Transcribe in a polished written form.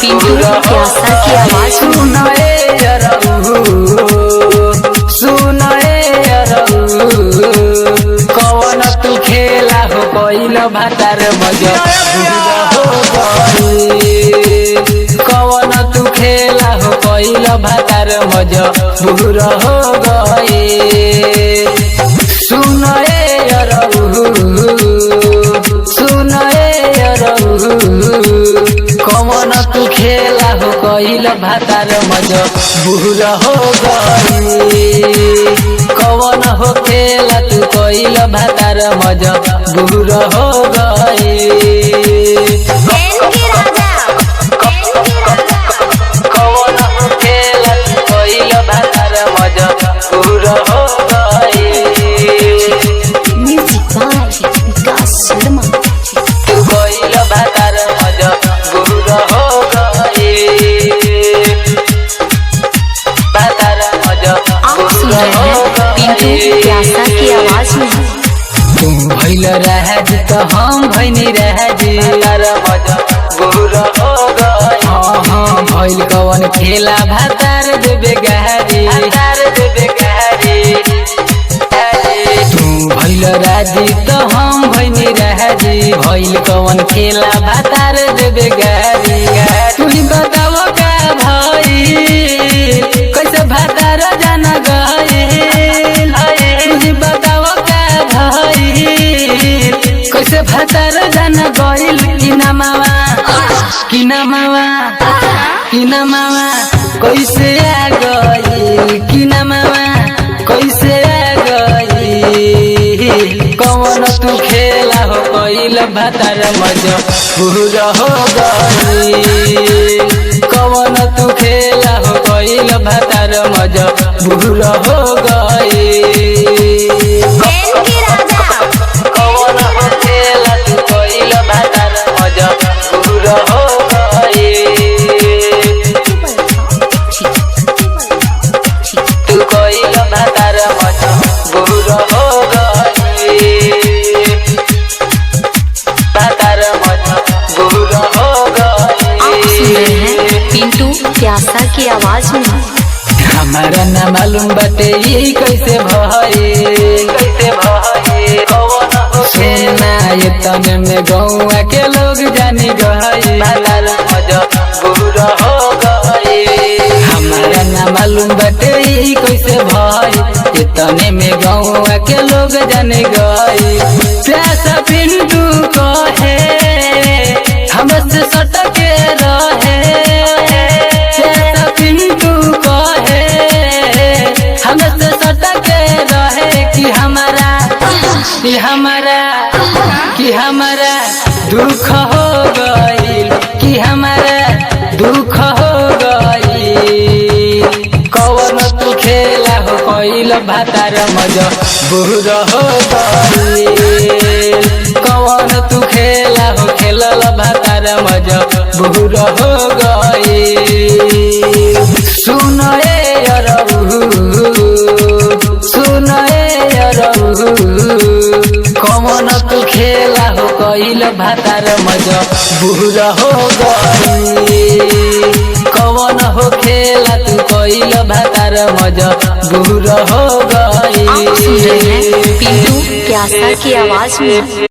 पिंटू प्यासा की आवाज सुनाए कौन तू खेला हो कोइल भातार मजा हो कौन तू खेला हो कोइल भातार मजा बुर हो गए सुनाए कौन तू खेला हो कोइल भातार मजा बुर हो गए कौन हो खेला तू कोइल भातार मजा बुर हो गए कौन हो खेला तू कोइल भातार मजा बुर हो गए म्यूजिक बाय विकास शर्मा। तू कोइल भातार मजा बुर हो गए भातार मजा आप सुन रहे हैं पिंटू प्यासा की आवाज में। तुम भइल रहज तो हम भइनी रहज तार मजा बुर हो गए हाँ भइल कवन खेला भातार देबे गहरी तुम भइल राजी तो हम भइनी रहजी भइल कवन खेला भातार देबे गहरी तू बताव का भइल कैसे भातार जाना गइल तू बताव का भइल कैसे भातार जाना गइल कि ना मावा कैसे आ गइल कि ना मावा कैसे आ गइल कौन तू खेला हो कोइल भातार मजा बुर हो गइल कौन तू खेला हो कोइल भातार मजा बुर हो गइल कौन हो खेला तू कोइल भातार मजा बुर हो गइल तू कोइल भातार मजा बुर हो गइल भातार मजा बुर हो आप सुन रहे हैं गइल पिंटू प्यासा की आवाज में। हमारा ना मालूम बाटे ये कैसे भइल सुना ये तन में गौआ के लोग जानी गए भातार मजा बुर हो गए हमारा ना मालूम बाटे ये कैसे भइल ये तने में गौआ के लोग जाने गए प्यासा पिंटू कहे हमसे सटके रहे प्यासा पिंटू कहे हमसे सटके रहे कि हमारा दुख हो गइल कि हमारा दुख हो गइल कौन तू खेला हो कोइल भातार मजा बुर हो गइल कौन तू खेला हो खेलल भातार मजा बुर हो गइल सुनाए कौन तू खेला हो कोइल भातार मजा बुर हो गइल कौन हो खेला तू कोइल भातार मजा बुर हो आप सुन रहे हैं गइल पिंटू प्यासा की आवाज में।